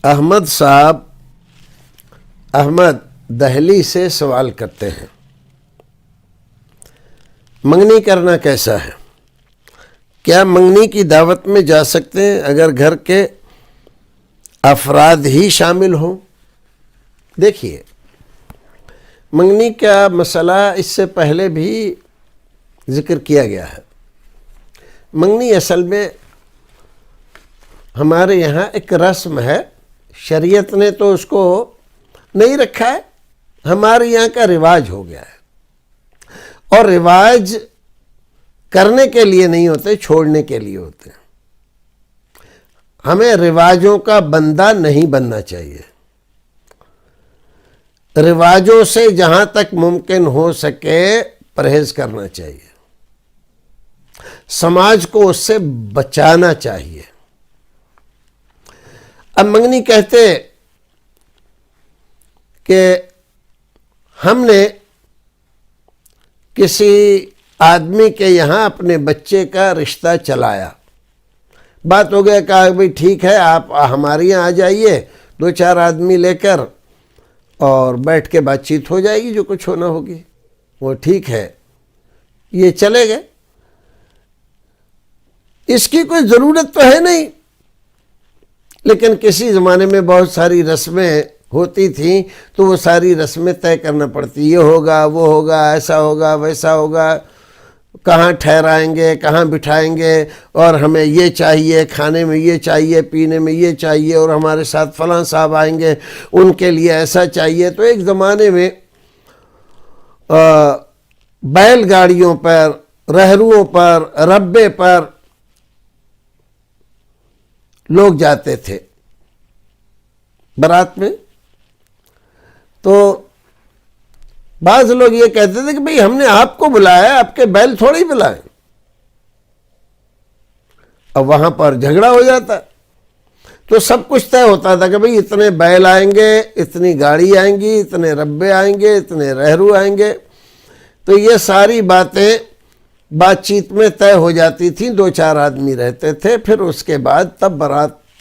احمد صاحب احمد دہلی سے سوال کرتے ہیں، منگنی کرنا کیسا ہے؟ کیا منگنی کی دعوت میں جا سکتے ہیں اگر گھر کے افراد ہی شامل ہوں؟ دیکھیے، منگنی کا مسئلہ اس سے پہلے بھی ذکر کیا گیا ہے۔ منگنی اصل میں ہمارے یہاں ایک رسم ہے، شریعت نے تو اس کو نہیں رکھا ہے، ہمارے یہاں کا رواج ہو گیا ہے، اور رواج کرنے کے لیے نہیں ہوتے، چھوڑنے کے لیے ہوتے ہیں۔ ہمیں رواجوں کا بندہ نہیں بننا چاہیے، رواجوں سے جہاں تک ممکن ہو سکے پرہیز کرنا چاہیے، سماج کو اس سے بچانا چاہیے۔ اب منگنی کہتے کہ ہم نے کسی آدمی کے یہاں اپنے بچے کا رشتہ چلایا، بات ہو گیا، کہا بھئی ٹھیک ہے، آپ ہمارے یہاں آ جائیے 2-4 آدمی لے کر، اور بیٹھ کے بات چیت ہو جائے گی، جو کچھ ہونا ہوگی۔ وہ ٹھیک ہے، یہ چلے گئے۔ اس کی کوئی ضرورت تو ہے نہیں، لیکن کسی زمانے میں بہت ساری رسمیں ہوتی تھیں، تو وہ ساری رسمیں طے کرنا پڑتی، یہ ہوگا، وہ ہوگا، ایسا ہوگا، ویسا ہوگا، کہاں ٹھہرائیں گے، کہاں بٹھائیں گے، اور ہمیں یہ چاہیے، کھانے میں یہ چاہیے، پینے میں یہ چاہیے، اور ہمارے ساتھ فلاں صاحب آئیں گے، ان کے لیے ایسا چاہیے۔ تو ایک زمانے میں بیل گاڑیوں پر، رہروؤں پر، ربے پر لوگ جاتے تھے بارات میں۔ تو بعض لوگ یہ کہتے تھے کہ بھئی ہم نے آپ کو بلایا، آپ کے بیل تھوڑی بلائیں۔ اب وہاں پر جھگڑا ہو جاتا، تو سب کچھ طے ہوتا تھا کہ بھئی اتنے بیل آئیں گے، اتنی گاڑی آئیں گی، اتنے ربے آئیں گے، اتنے رہرو آئیں گے۔ تو یہ ساری باتیں بات چیت میں طے ہو جاتی تھیں، 2-4 آدمی رہتے تھے، پھر اس کے بعد تب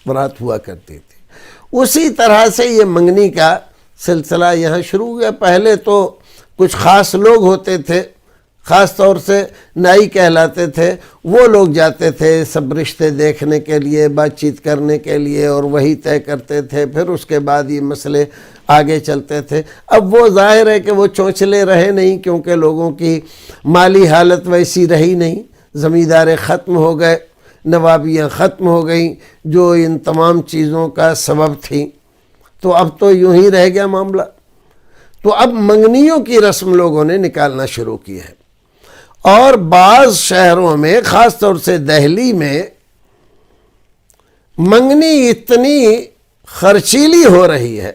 برات ہوا کرتی تھی۔ اسی طرح سے یہ منگنی کا سلسلہ یہاں شروع ہوا۔ پہلے تو کچھ خاص لوگ ہوتے تھے، خاص طور سے نائی کہلاتے تھے، وہ لوگ جاتے تھے سب رشتے دیکھنے کے لیے، بات چیت کرنے کے لیے، اور وہی طے کرتے تھے۔ پھر اس کے بعد یہ مسئلے آگے چلتے تھے۔ اب وہ ظاہر ہے کہ وہ چونچلے رہے نہیں، کیونکہ لوگوں کی مالی حالت ویسی رہی نہیں، زمینداریں ختم ہو گئے، نوابیاں ختم ہو گئیں، جو ان تمام چیزوں کا سبب تھیں۔ تو اب تو یوں ہی رہ گیا معاملہ۔ تو اب منگنیوں کی رسم لوگوں نے نکالنا شروع کی ہے، اور بعض شہروں میں، خاص طور سے دہلی میں، منگنی اتنی خرچیلی ہو رہی ہے،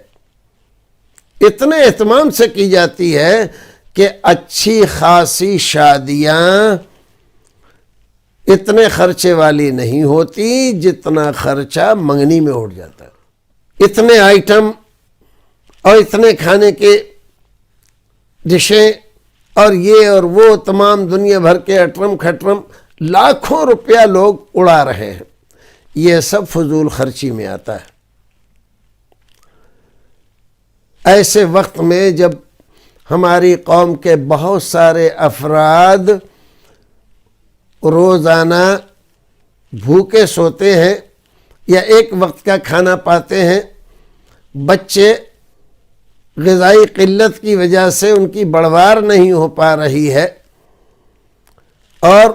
اتنے اہتمام سے کی جاتی ہے کہ اچھی خاصی شادیاں اتنے خرچے والی نہیں ہوتی جتنا خرچہ منگنی میں اٹھ جاتا ہے۔ اتنے آئٹم اور اتنے کھانے کے ڈشیں اور یہ اور وہ تمام دنیا بھر کے اٹرم کھٹرم، لاکھوں روپیہ لوگ اڑا رہے ہیں، یہ سب فضول خرچی میں آتا ہے۔ ایسے وقت میں جب ہماری قوم کے بہت سارے افراد روزانہ بھوکے سوتے ہیں یا ایک وقت کا کھانا پاتے ہیں، بچے غذائی قلت کی وجہ سے ان کی بڑھوار نہیں ہو پا رہی ہے، اور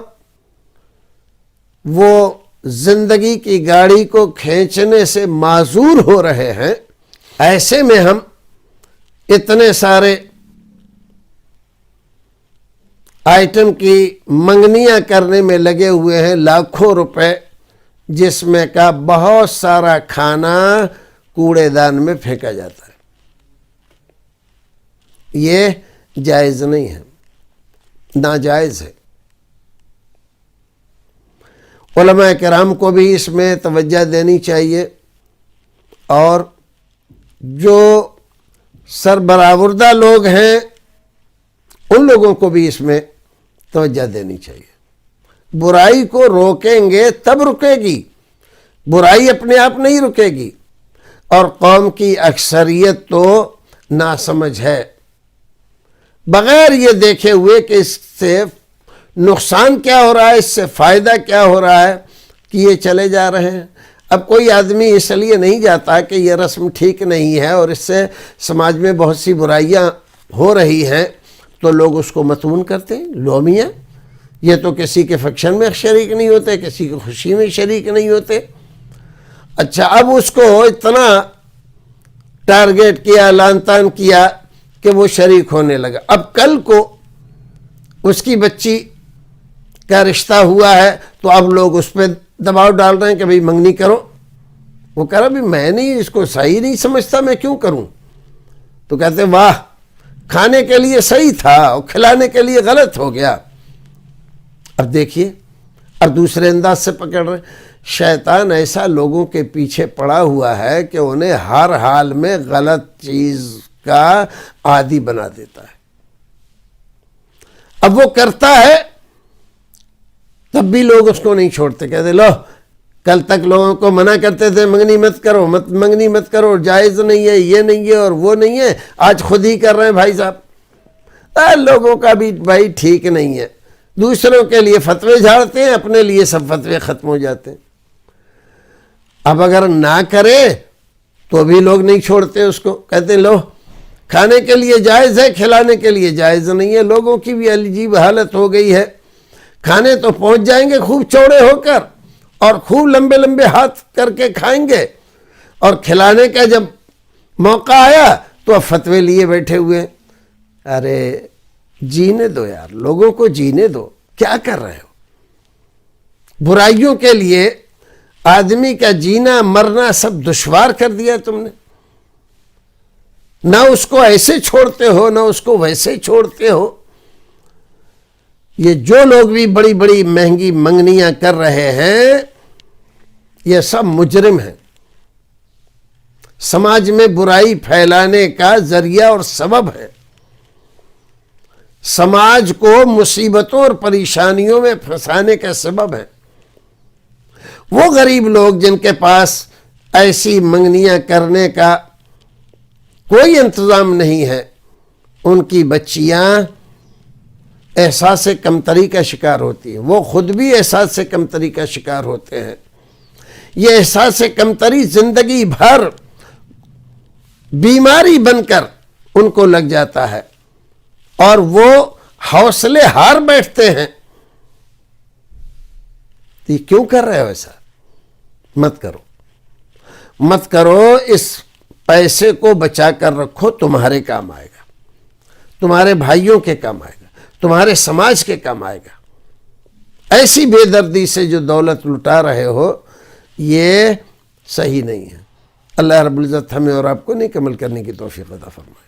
وہ زندگی کی گاڑی کو کھینچنے سے معذور ہو رہے ہیں، ایسے میں ہم اتنے سارے آئٹم کی منگنیاں کرنے میں لگے ہوئے ہیں، لاکھوں روپے، جس میں کا بہت سارا کھانا کوڑے دان میں پھینکا جاتا ہے۔ یہ جائز نہیں ہے، ناجائز ہے۔ علماء کرام کو بھی اس میں توجہ دینی چاہیے، اور جو سربراوردہ لوگ ہیں ان لوگوں کو بھی اس میں توجہ دینی چاہیے۔ برائی کو روکیں گے تب رکے گی، برائی اپنے آپ نہیں رکے گی۔ اور قوم کی اکثریت تو ناسمجھ ہے، بغیر یہ دیکھے ہوئے کہ اس سے نقصان کیا ہو رہا ہے، اس سے فائدہ کیا ہو رہا ہے، کہ یہ چلے جا رہے ہیں۔ اب کوئی آدمی اس لیے نہیں جاتا کہ یہ رسم ٹھیک نہیں ہے اور اس سے سماج میں بہت سی برائیاں ہو رہی ہیں، تو لوگ اس کو متون کرتے ہیں، لو میاں یہ تو کسی کے فنکشن میں شریک نہیں ہوتے، کسی کی خوشی میں شریک نہیں ہوتے۔ اچھا، اب اس کو اتنا ٹارگیٹ کیا، لان تان کیا کہ وہ شریک ہونے لگا۔ اب کل کو اس کی بچی کا رشتہ ہوا ہے تو اب لوگ اس پہ دباؤ ڈال رہے ہیں کہ بھئی منگنی کرو۔ وہ کہہ رہا بھی میں نہیں، اس کو صحیح نہیں سمجھتا، میں کیوں کروں؟ تو کہتے واہ، کھانے کے لیے صحیح تھا اور کھلانے کے لیے غلط ہو گیا۔ اب دیکھیے، اب دوسرے انداز سے پکڑ رہے ہیں۔ شیطان ایسا لوگوں کے پیچھے پڑا ہوا ہے کہ انہیں ہر حال میں غلط چیز کا عادی بنا دیتا ہے۔ اب وہ کرتا ہے تب بھی لوگ اس کو نہیں چھوڑتے، کہتے لو کل تک لوگوں کو منع کرتے تھے منگنی مت کرو، منگنی مت کرو، جائز نہیں ہے، یہ نہیں ہے اور وہ نہیں ہے، آج خود ہی کر رہے ہیں بھائی صاحب۔ لوگوں کا بھی بھائی ٹھیک نہیں ہے، دوسروں کے لیے فتوے جھاڑتے ہیں، اپنے لیے سب فتوے ختم ہو جاتے ہیں۔ اب اگر نہ کرے تو بھی لوگ نہیں چھوڑتے اس کو، کہتے ہیں لو کھانے کے لیے جائز ہے، کھلانے کے لیے جائز نہیں ہے۔ لوگوں کی بھی عجیب حالت ہو گئی ہے، کھانے تو پہنچ جائیں گے خوب چوڑے ہو کر اور خوب لمبے لمبے ہاتھ کر کے کھائیں گے، اور کھلانے کا جب موقع آیا تو اب فتوے لیے بیٹھے ہوئے۔ ارے جینے دو یار، لوگوں کو جینے دو، کیا کر رہے ہو؟ برائیوں کے لیے آدمی کا جینا مرنا سب دشوار کر دیا تم نے، نہ اس کو ایسے چھوڑتے ہو نہ اس کو ویسے چھوڑتے ہو۔ یہ جو لوگ بھی بڑی بڑی مہنگی منگنیاں کر رہے ہیں یہ سب مجرم ہیں، سماج میں برائی پھیلانے کا ذریعہ اور سبب ہے، سماج کو مصیبتوں اور پریشانیوں میں پھنسانے کا سبب ہے۔ وہ غریب لوگ جن کے پاس ایسی منگنیاں کرنے کا کوئی انتظام نہیں ہے، ان کی بچیاں احساس کمتری کا شکار ہوتی ہیں، وہ خود بھی احساس کمتری کا شکار ہوتے ہیں۔ یہ احساس کمتری زندگی بھر بیماری بن کر ان کو لگ جاتا ہے اور وہ حوصلے ہار بیٹھتے ہیں۔ یہ کیوں کر رہے ہو ایسا؟ مت کرو، مت کرو۔ اس پیسے کو بچا کر رکھو، تمہارے کام آئے گا، تمہارے بھائیوں کے کام آئے گا، تمہارے سماج کے کام آئے گا۔ ایسی بے دردی سے جو دولت لٹا رہے ہو یہ صحیح نہیں ہے۔ اللہ رب العزت ہمیں اور آپ کو نیک عمل کرنے کی توفیق عطا فرمائے۔